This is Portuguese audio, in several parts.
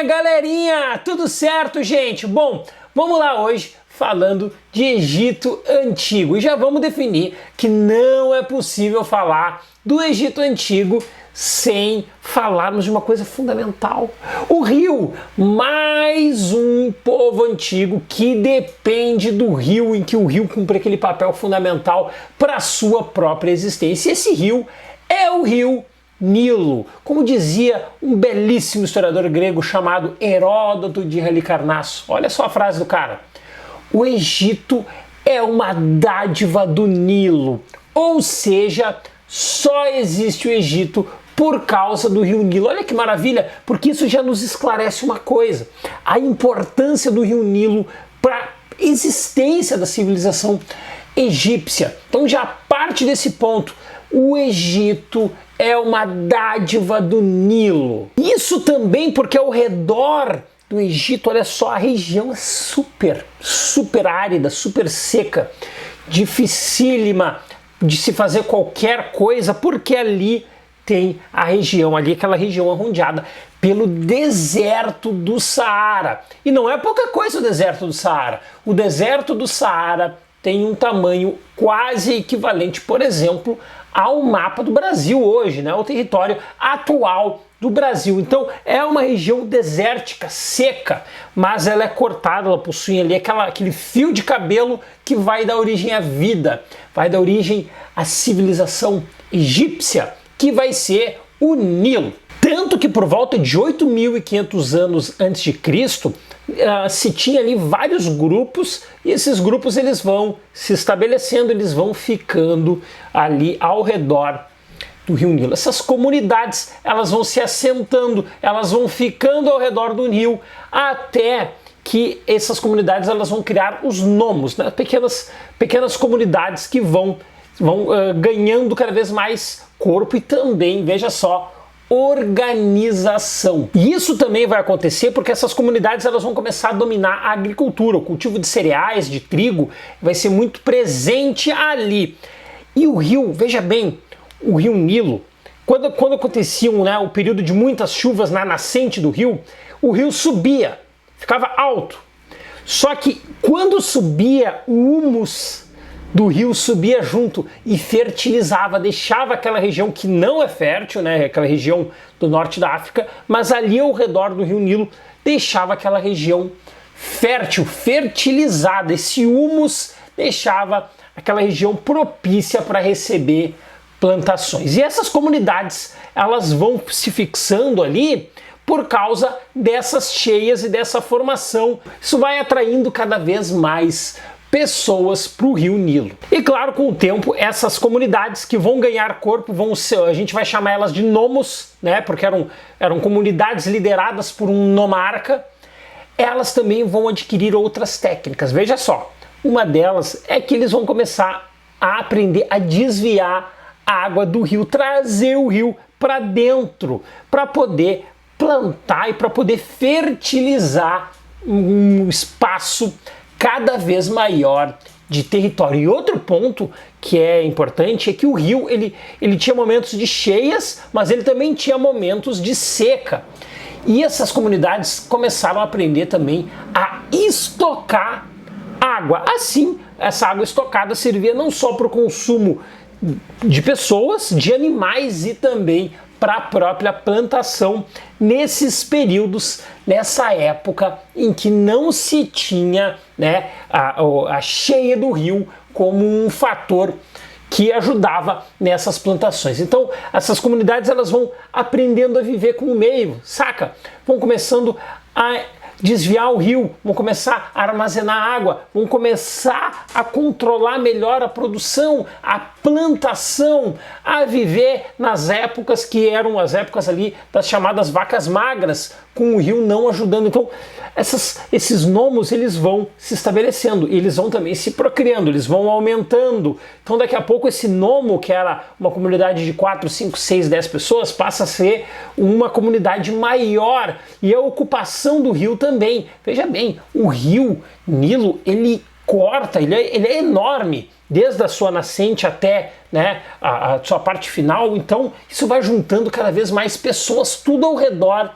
galerinha, tudo certo, gente? Bom, vamos lá hoje falando de Egito Antigo e já vamos definir que não é possível falar do Egito Antigo sem falarmos de uma coisa fundamental. O rio, mais um povo antigo que depende do rio, em que o rio cumpre aquele papel fundamental para a sua própria existência. E esse rio é o rio Nilo, como dizia um belíssimo historiador grego chamado Heródoto de Halicarnasso. Olha só a frase do cara: o Egito é uma dádiva do Nilo, ou seja, só existe o Egito por causa do rio Nilo. Olha que maravilha, porque isso já nos esclarece uma coisa: a importância do rio Nilo para a existência da civilização egípcia. Então já parte desse ponto, o Egito é uma dádiva do Nilo. Isso também porque ao redor do Egito, olha só, a região é super árida, super seca, dificílima de se fazer qualquer coisa, porque ali tem a região, ali aquela região arrodeada pelo deserto do Saara. E não é pouca coisa o deserto do Saara. O deserto do Saara tem um tamanho quase equivalente, por exemplo, ao mapa do Brasil hoje, né? O território atual do Brasil. Então é uma região desértica, seca, mas ela é cortada, ela possui ali aquele fio de cabelo que vai dar origem à vida, vai dar origem à civilização egípcia, que vai ser o Nilo. Tanto que por volta de 8.500 anos antes de Cristo, se tinha ali vários grupos, e esses grupos eles vão se estabelecendo, eles vão ficando ali ao redor do rio Nilo. Essas comunidades elas vão se assentando, elas vão ficando ao redor do rio, até que essas comunidades elas vão criar os nomos, né? pequenas comunidades que vão ganhando cada vez mais corpo e também, veja só, organização. E isso também vai acontecer porque essas comunidades elas vão começar a dominar a agricultura, o cultivo de cereais, de trigo, vai ser muito presente ali. E o rio, veja bem, o rio Nilo, quando acontecia o período de muitas chuvas na nascente do rio, o rio subia, ficava alto. Só que quando subia, o humus do rio subia junto e fertilizava, deixava aquela região que não é fértil, né, aquela região do norte da África, mas ali ao redor do rio Nilo deixava aquela região fértil, fertilizada. Esse humus deixava aquela região propícia para receber plantações. E essas comunidades elas vão se fixando ali por causa dessas cheias e dessa formação. Isso vai atraindo cada vez mais pessoas para o rio Nilo. E claro, com o tempo, essas comunidades que vão ganhar corpo, a gente vai chamar elas de nomos, né? Porque eram comunidades lideradas por um nomarca. Elas também vão adquirir outras técnicas. Veja só, uma delas é que eles vão começar a aprender a desviar a água do rio, trazer o rio para dentro, para poder plantar e para poder fertilizar um espaço cada vez maior de território. E outro ponto que é importante é que o rio ele tinha momentos de cheias, mas ele também tinha momentos de seca. E essas comunidades começaram a aprender também a estocar água. Assim, essa água estocada servia não só para o consumo de pessoas, de animais e também para a própria plantação nesses períodos, nessa época em que não se tinha, né, a cheia do rio como um fator que ajudava nessas plantações. Então essas comunidades elas vão aprendendo a viver com o meio, saca? Vão começando a desviar o rio, vão começar a armazenar água, vão começar a controlar melhor a produção, a plantação, a viver nas épocas que eram as épocas ali das chamadas vacas magras, com o rio não ajudando. Então esses nomos eles vão se estabelecendo, e eles vão também se procriando, eles vão aumentando. Então daqui a pouco esse nomo, que era uma comunidade de 4, 5, 6, 10 pessoas, passa a ser uma comunidade maior, e a ocupação do rio também. Veja bem, o rio Nilo ele corta, ele é enorme, desde a sua nascente até, né, a sua parte final. Então isso vai juntando cada vez mais pessoas, tudo ao redor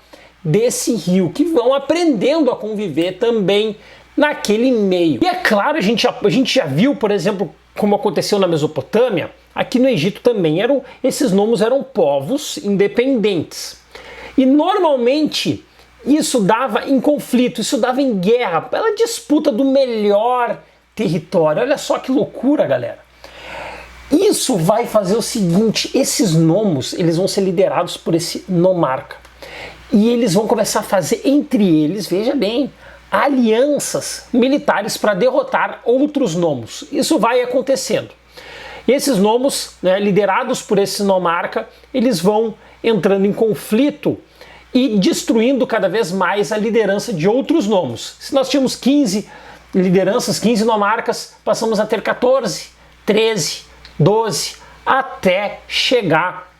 desse rio, que vão aprendendo a conviver também naquele meio. E é claro, a gente já viu, por exemplo, como aconteceu na Mesopotâmia, aqui no Egito também esses nomos eram povos independentes. E normalmente isso dava em conflito, isso dava em guerra, pela disputa do melhor território. Olha só que loucura, galera. Isso vai fazer o seguinte, esses nomos, eles vão ser liderados por esse nomarca. E eles vão começar a fazer entre eles, veja bem, alianças militares para derrotar outros nomos. Isso vai acontecendo. E esses nomos, né, liderados por esse nomarca, eles vão entrando em conflito e destruindo cada vez mais a liderança de outros nomos. Se nós tínhamos 15 lideranças, 15 nomarcas, passamos a ter 14, 13, 12, até chegar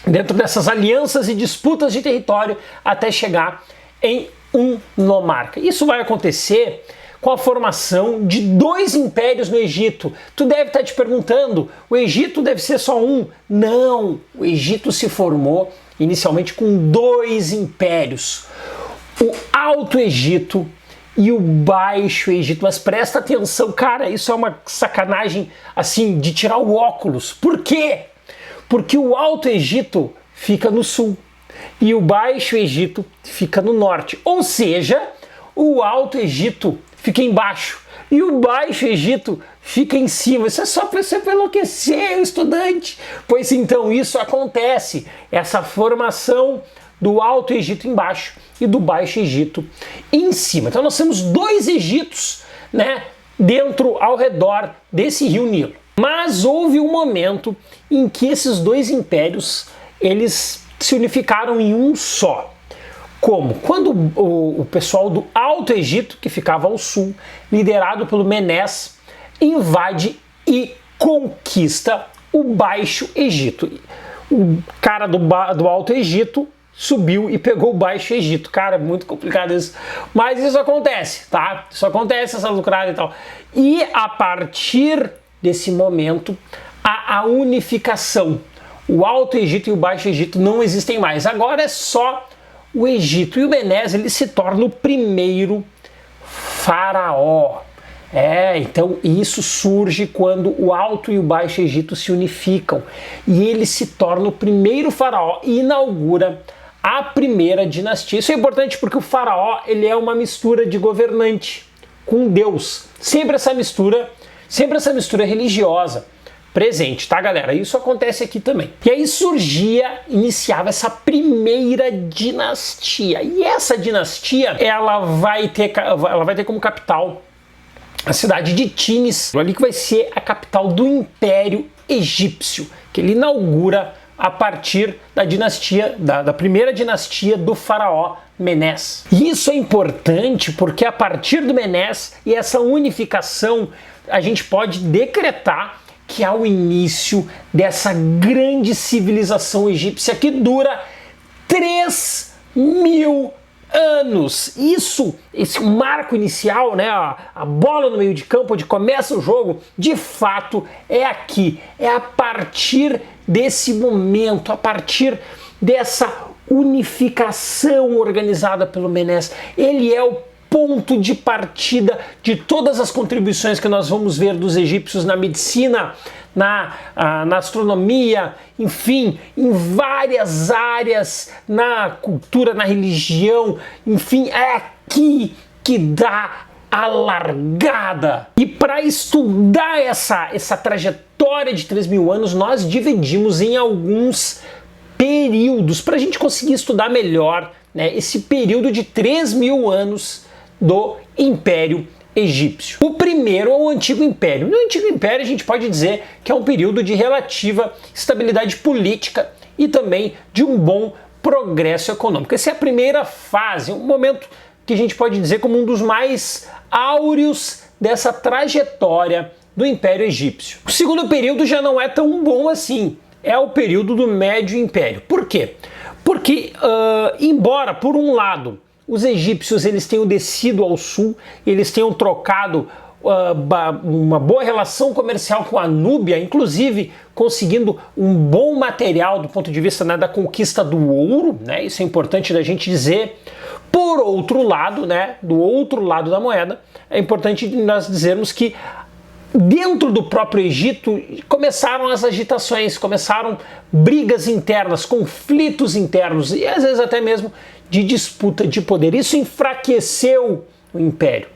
dentro dessas alianças e disputas de território, até chegar em um nomarca. Isso vai acontecer com a formação de 2 impérios no Egito. Tu deve estar te perguntando, o Egito deve ser só um? Não, o Egito se formou inicialmente com 2 impérios. O Alto Egito e o Baixo Egito. Mas presta atenção, cara, isso é uma sacanagem assim de tirar o óculos. Por quê? Porque o Alto Egito fica no sul e o Baixo Egito fica no norte. Ou seja, o Alto Egito fica embaixo e o Baixo Egito fica em cima. Isso é só para você enlouquecer o estudante. Pois então, isso acontece. Essa formação do Alto Egito embaixo e do Baixo Egito em cima. Então nós temos 2 Egitos, né, dentro, ao redor desse rio Nilo. Mas houve um momento em que esses 2 impérios, eles se unificaram em um só. Como? Quando o pessoal do Alto Egito, que ficava ao sul, liderado pelo Menés, invade e conquista o Baixo Egito. O cara do Alto Egito subiu e pegou o Baixo Egito. Cara, é muito complicado isso. Mas isso acontece, tá? Isso acontece, essa lucrada e tal. E a partir desse momento, a unificação. O Alto Egito e o Baixo Egito não existem mais. Agora é só o Egito. E o Menés, ele se torna o primeiro faraó. Então isso surge quando o Alto e o Baixo Egito se unificam. E ele se torna o primeiro faraó e inaugura a primeira dinastia. Isso é importante porque o faraó, ele é uma mistura de governante com Deus. Sempre essa mistura religiosa presente, tá, galera? Isso acontece aqui também. E aí iniciava essa primeira dinastia. E essa dinastia, ela vai ter como capital a cidade de Tinis, ali que vai ser a capital do Império Egípcio, que ele inaugura a partir da dinastia, da primeira dinastia do faraó Menés. E isso é importante porque a partir do Menés e essa unificação, a gente pode decretar que há o início dessa grande civilização egípcia que dura 3.000 anos. Esse marco inicial, né, a bola no meio de campo onde começa o jogo, de fato é aqui, é a partir desse momento, a partir dessa unificação organizada pelo Menés. Ele é o ponto de partida de todas as contribuições que nós vamos ver dos egípcios na medicina, na astronomia, enfim, em várias áreas, na cultura, na religião, enfim, é aqui que dá a largada. E para estudar essa trajetória de 3.000 anos, nós dividimos em alguns períodos para a gente conseguir estudar melhor, né, esse período de 3.000 anos do Império Egípcio. O primeiro é o Antigo Império. No Antigo Império a gente pode dizer que é um período de relativa estabilidade política e também de um bom progresso econômico. Essa é a primeira fase, um momento que a gente pode dizer como um dos mais áureos dessa trajetória do Império Egípcio. O segundo período já não é tão bom assim, é o período do Médio Império. Por quê? Porque, embora, por um lado, os egípcios eles tenham descido ao sul, eles tenham trocado uma boa relação comercial com a Núbia, inclusive conseguindo um bom material do ponto de vista, né, da conquista do ouro, né? Isso é importante da gente dizer. Por outro lado, né, do outro lado da moeda, é importante nós dizermos que dentro do próprio Egito começaram as agitações, começaram brigas internas, conflitos internos e às vezes até mesmo de disputa de poder. Isso enfraqueceu o império.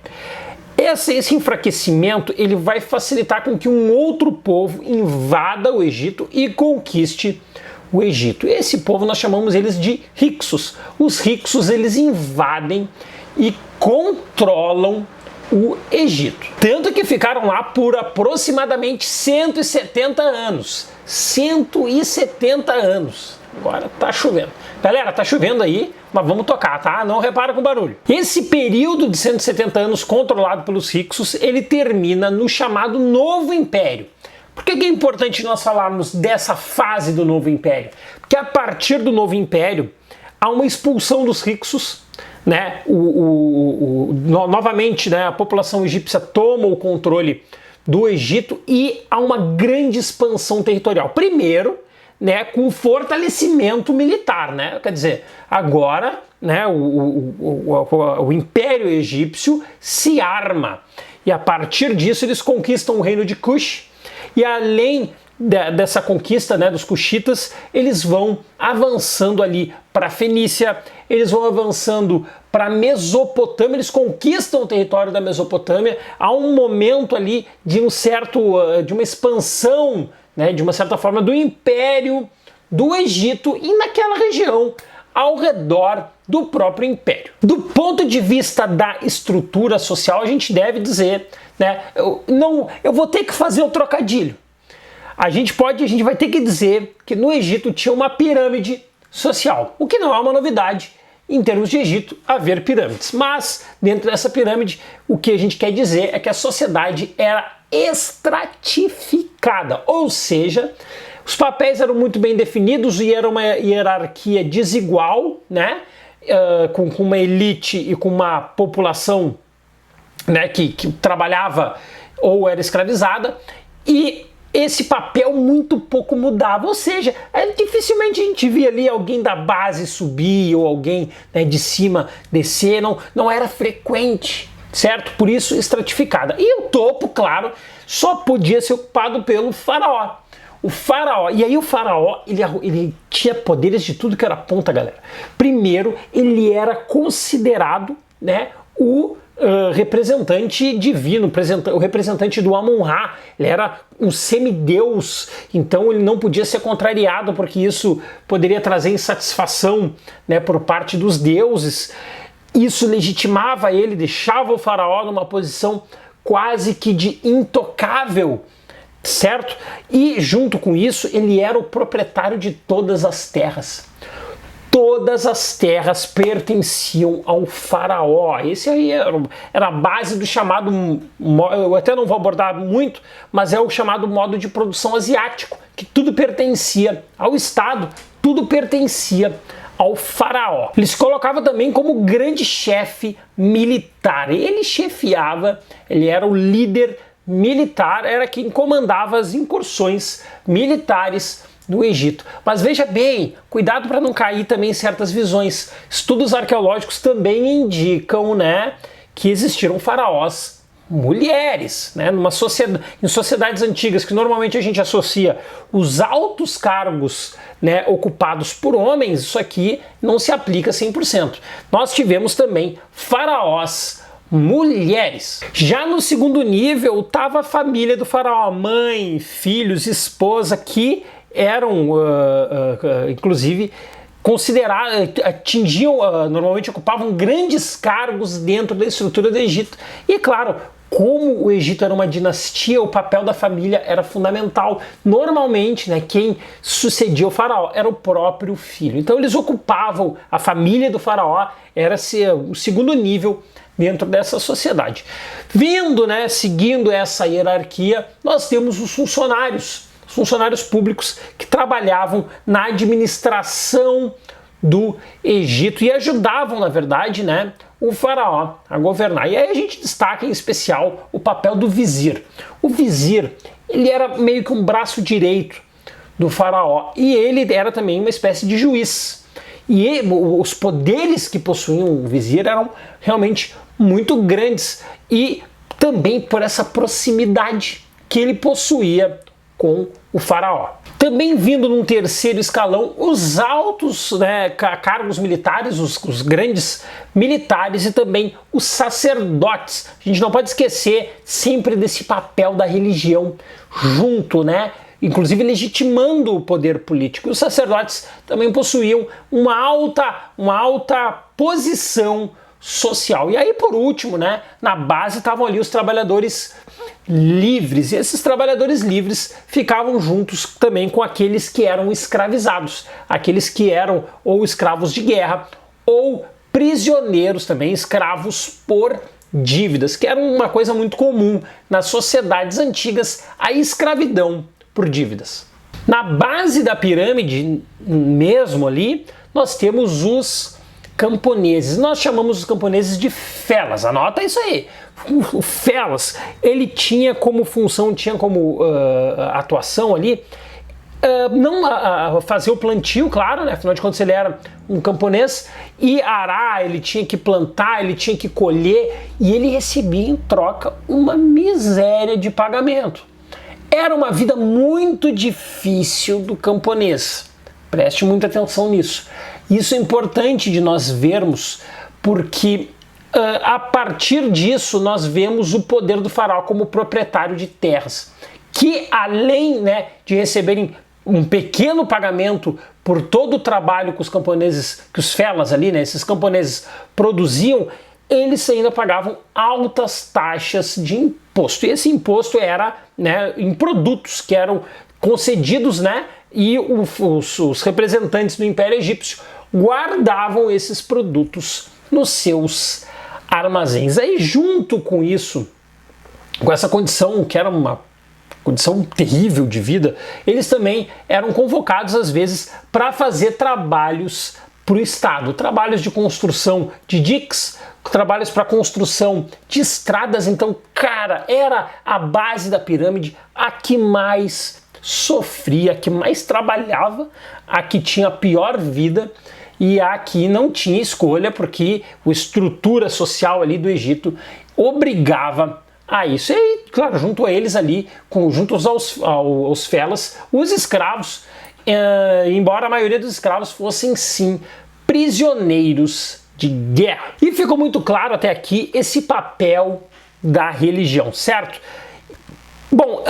Esse enfraquecimento ele vai facilitar com que um outro povo invada o Egito e conquiste o Egito. Esse povo nós chamamos eles de Hyksos. Os Hyksos eles invadem e controlam o Egito. Tanto que ficaram lá por aproximadamente 170 anos. 170 anos. Agora tá chovendo. Galera, tá chovendo aí, mas vamos tocar, tá? Não repara com barulho. Esse período de 170 anos controlado pelos Hyksos, ele termina no chamado Novo Império. Por que é importante nós falarmos dessa fase do Novo Império? Porque a partir do Novo Império há uma expulsão dos Hyksos, né? Novamente, né, a população egípcia toma o controle do Egito e há uma grande expansão territorial. Primeiro, né, com o fortalecimento militar, né? Quer dizer, agora, né, o Império Egípcio se arma e a partir disso eles conquistam o reino de Cush e além dessa conquista, né, dos Cuxitas, eles vão avançando ali para a Fenícia, eles vão avançando para a Mesopotâmia, eles conquistam o território da Mesopotâmia. Há um momento ali de de uma expansão, né, de uma certa forma, do Império do Egito e naquela região ao redor do próprio Império. Do ponto de vista da estrutura social, a gente deve dizer, né, eu vou ter que fazer o trocadilho. A gente vai ter que dizer que no Egito tinha uma pirâmide social, o que não é uma novidade em termos de Egito haver pirâmides. Mas dentro dessa pirâmide, o que a gente quer dizer é que a sociedade era estratificada, ou seja, os papéis eram muito bem definidos e era uma hierarquia desigual, né? Com uma elite e com uma população, né, que trabalhava ou era escravizada, e esse papel muito pouco mudava, ou seja, dificilmente a gente via ali alguém da base subir ou alguém, né, de cima descer, não era frequente, certo? Por isso estratificada. E o topo, claro, só podia ser ocupado pelo faraó. O faraó, e aí o faraó, ele tinha poderes de tudo que era ponta, galera. Primeiro, ele era considerado, né, o representante divino, o representante do Amon-Ra. Ele era um semideus, então ele não podia ser contrariado, porque isso poderia trazer insatisfação, né, por parte dos deuses. Isso legitimava ele, deixava o faraó numa posição quase que de intocável, certo? E junto com isso, ele era o proprietário de todas as terras. Todas as terras pertenciam ao faraó. Esse aí era a base do chamado, eu até não vou abordar muito, mas é o chamado modo de produção asiático, que tudo pertencia ao Estado, tudo pertencia ao faraó. Ele se colocava também como grande chefe militar. Ele chefiava, ele era o líder militar, era quem comandava as incursões militares do Egito. Mas veja bem, cuidado para não cair também em certas visões. Estudos arqueológicos também indicam, né, que existiram faraós mulheres, né, em sociedades antigas que normalmente a gente associa os altos cargos, né, ocupados por homens. Isso aqui não se aplica 100%. Nós tivemos também faraós mulheres. Já no segundo nível estava a família do faraó, mãe, filhos, esposa, que eram, inclusive, normalmente ocupavam grandes cargos dentro da estrutura do Egito. E claro, como o Egito era uma dinastia, o papel da família era fundamental. Normalmente, né, quem sucedia o faraó era o próprio filho. Então eles ocupavam, a família do faraó era o segundo nível dentro dessa sociedade. Seguindo essa hierarquia, nós temos os funcionários públicos que trabalhavam na administração do Egito e ajudavam, na verdade, né, o faraó a governar. E aí a gente destaca em especial o papel do vizir. O vizir, ele era meio que um braço direito do faraó e ele era também uma espécie de juiz. E os poderes que possuíam o vizir eram realmente muito grandes e também por essa proximidade que ele possuía com o faraó. Também vindo num terceiro escalão, os altos, né, cargos militares, os grandes militares e também os sacerdotes. A gente não pode esquecer sempre desse papel da religião junto, né? Inclusive legitimando o poder político. Os sacerdotes também possuíam uma alta posição social. E aí, por último, né, na base estavam ali os trabalhadores livres. E esses trabalhadores livres ficavam juntos também com aqueles que eram escravizados, aqueles que eram ou escravos de guerra ou prisioneiros também, escravos por dívidas, que era uma coisa muito comum nas sociedades antigas, a escravidão por dívidas. Na base da pirâmide mesmo ali, nós temos os camponeses. Nós chamamos os camponeses de felas. Anota isso aí. O felas, ele tinha como função, tinha como atuação ali, não fazer o plantio, claro, né? Afinal de contas ele era um camponês, e arar, ele tinha que plantar, ele tinha que colher, e ele recebia em troca uma miséria de pagamento. Era uma vida muito difícil do camponês. Preste muita atenção nisso. Isso é importante de nós vermos, porque a partir disso nós vemos o poder do faraó como proprietário de terras, que além, né, de receberem um pequeno pagamento por todo o trabalho que os camponeses, que os felas ali, né, esses camponeses produziam, eles ainda pagavam altas taxas de imposto. E esse imposto era, né, em produtos que eram concedidos, né, e os representantes do Império Egípcio guardavam esses produtos nos seus armazéns. Aí, junto com isso, com essa condição que era uma condição terrível de vida, eles também eram convocados às vezes para fazer trabalhos para o Estado, trabalhos de construção de diques, trabalhos para construção de estradas. Então, cara, era a base da pirâmide, a que mais sofria, a que mais trabalhava, a que tinha a pior vida e a que não tinha escolha, porque a estrutura social ali do Egito obrigava a isso. E aí, claro, junto a eles ali, juntos aos felas, os escravos, embora a maioria dos escravos fossem sim prisioneiros de guerra. E ficou muito claro até aqui esse papel da religião, certo? Bom,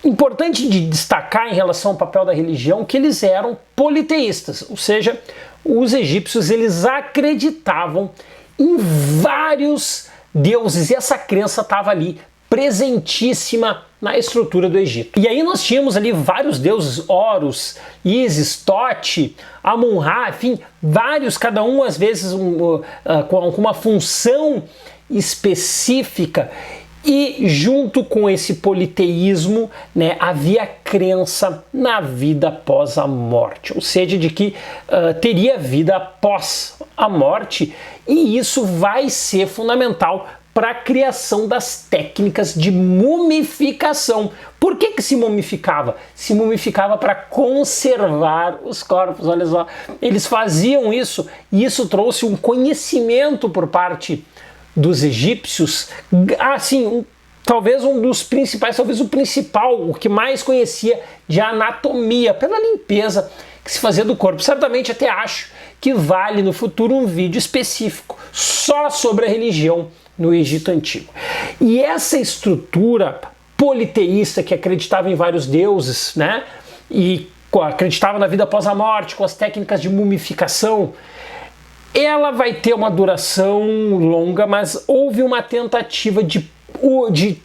importante de destacar em relação ao papel da religião que eles eram politeístas, ou seja, os egípcios eles acreditavam em vários deuses e essa crença estava ali presentíssima na estrutura do Egito. E aí nós tínhamos ali vários deuses, Horus, Ísis, Tote, Amun-Ra, enfim, vários, cada um às vezes com uma função específica. E junto com esse politeísmo, né, havia crença na vida após a morte, ou seja, de que teria vida após a morte, e isso vai ser fundamental para a criação das técnicas de mumificação. Por que se mumificava? Se mumificava para conservar os corpos, olha só. Eles faziam isso e isso trouxe um conhecimento por parte dos egípcios, assim, talvez um dos principais, talvez o principal, o que mais conhecia de anatomia, pela limpeza que se fazia do corpo. Certamente até acho que vale no futuro um vídeo específico só sobre a religião no Egito Antigo. E essa estrutura politeísta que acreditava em vários deuses, né, e acreditava na vida após a morte, com as técnicas de mumificação, ela vai ter uma duração longa, mas houve uma tentativa de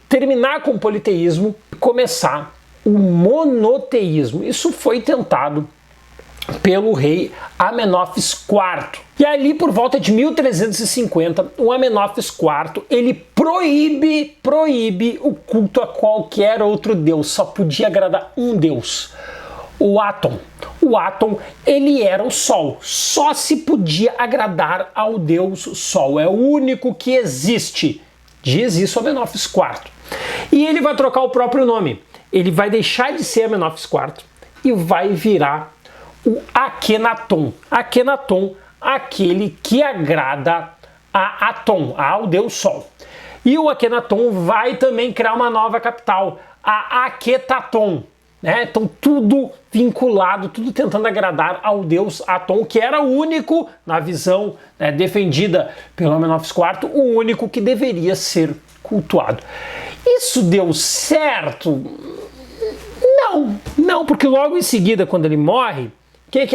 terminar com o politeísmo e começar o monoteísmo. Isso foi tentado pelo rei Amenófis IV. E ali por volta de 1350, o Amenófis IV, ele proíbe o culto a qualquer outro deus, só podia agradar um deus. o Atom. O Atom, ele era o Sol. Só se podia agradar ao deus Sol. É o único que existe. Diz isso Amenófis IV. E ele vai trocar o próprio nome. Ele vai deixar de ser Amenófis IV e vai virar o Akhenaton. Akhenaton, aquele que agrada a Atom, ao deus Sol. E o Akhenaton vai também criar uma nova capital, a Akhetaton. Né? Então tudo vinculado, tudo tentando agradar ao deus Atom, que era o único, na visão, né, defendida pelo Amenófis IV, o único que deveria ser cultuado. Isso deu certo? Não, porque logo em seguida, quando ele morre,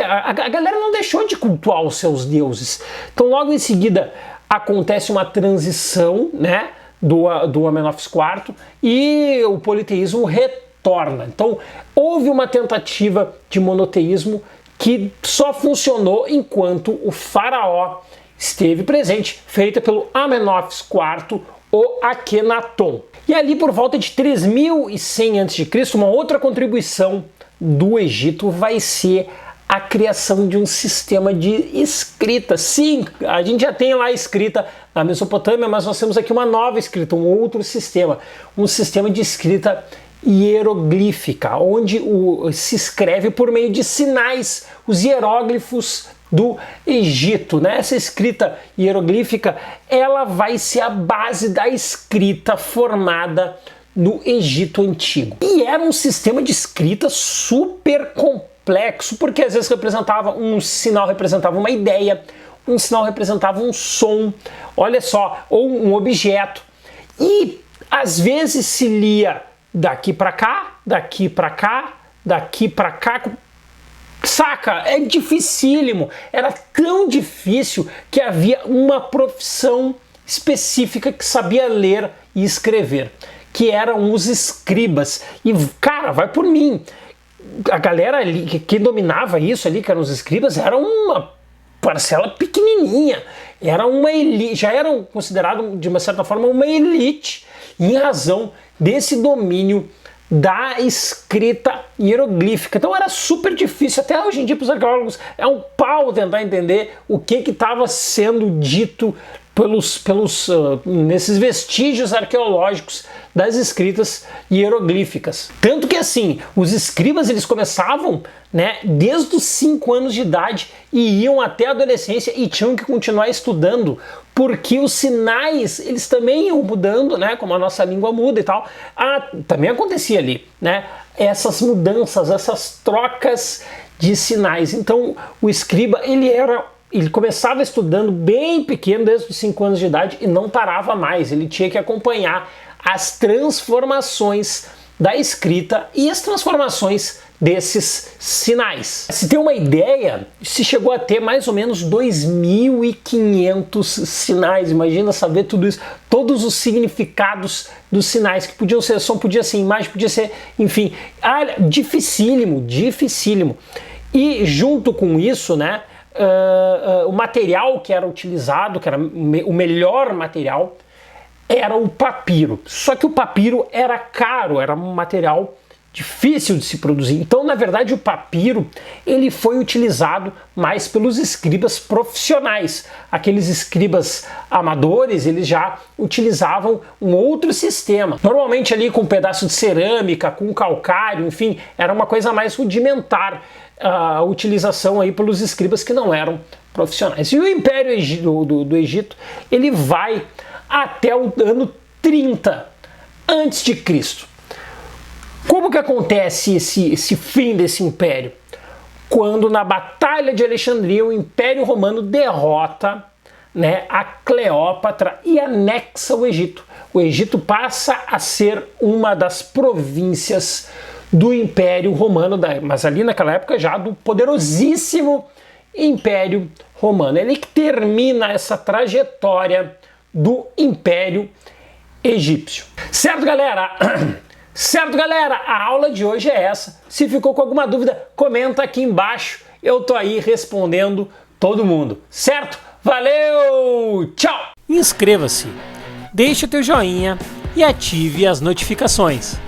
a galera não deixou de cultuar os seus deuses. Então logo em seguida acontece uma transição, né, do Amenófis IV e o politeísmo retorna. Então houve uma tentativa de monoteísmo que só funcionou enquanto o faraó esteve presente, feita pelo Amenófis IV, o Akhenaton. E ali por volta de 3100 a.C., uma outra contribuição do Egito vai ser a criação de um sistema de escrita. Sim, a gente já tem lá a escrita na Mesopotâmia, mas nós temos aqui uma nova escrita, um outro sistema, um sistema de escrita hieroglífica, onde se escreve por meio de sinais, os hieróglifos do Egito, né? Essa escrita hieroglífica, ela vai ser a base da escrita formada no Egito Antigo. E era um sistema de escrita super complexo, porque às vezes um sinal representava uma ideia, um sinal representava um som, olha só, ou um objeto. E às vezes se lia daqui para cá, daqui para cá, daqui para cá. Saca? É dificílimo. Era tão difícil que havia uma profissão específica que sabia ler e escrever, que eram os escribas. E, cara, vai por mim. A galera ali, que dominava isso ali, que eram os escribas, era uma parcela pequenininha. Era uma elite, já eram considerados, de uma certa forma, uma elite, em razão desse domínio da escrita hieroglífica. Então era super difícil, até hoje em dia para os arqueólogos é um pau tentar entender o que estava sendo dito nesses vestígios arqueológicos das escritas hieroglíficas. Tanto que assim, os escribas eles começavam, né, desde os 5 anos de idade e iam até a adolescência e tinham que continuar estudando, porque os sinais eles também iam mudando, né, como a nossa língua muda e tal. Também acontecia ali, né, essas mudanças, essas trocas de sinais. Então o escriba ele começava estudando bem pequeno, desde os 5 anos de idade, e não parava mais. Ele tinha que acompanhar as transformações da escrita e as transformações desses sinais. Se tem uma ideia, se chegou a ter mais ou menos 2.500 sinais. Imagina saber tudo isso, todos os significados dos sinais, que podiam ser som, podia ser imagem, podia ser, enfim, dificílimo. E junto com isso, né, o material que era utilizado, que era o melhor material, era o papiro. Só que o papiro era caro, era um material difícil de se produzir. Então, na verdade, o papiro ele foi utilizado mais pelos escribas profissionais. Aqueles escribas amadores, eles já utilizavam um outro sistema. Normalmente ali com um pedaço de cerâmica, com calcário, enfim, era uma coisa mais rudimentar a utilização aí pelos escribas que não eram profissionais. E o Império do Egito, ele vai até o ano 30 a.C. Como que acontece esse fim desse império? Quando na Batalha de Alexandria o Império Romano derrota, né, a Cleópatra e anexa o Egito. O Egito passa a ser uma das províncias do Império Romano, mas ali naquela época já do poderosíssimo Império Romano. Ele que termina essa trajetória do Império Egípcio. Certo, galera? Certo, galera? A aula de hoje é essa. Se ficou com alguma dúvida, comenta aqui embaixo. Eu tô aí respondendo todo mundo. Certo? Valeu! Tchau! Inscreva-se, deixe o teu joinha e ative as notificações.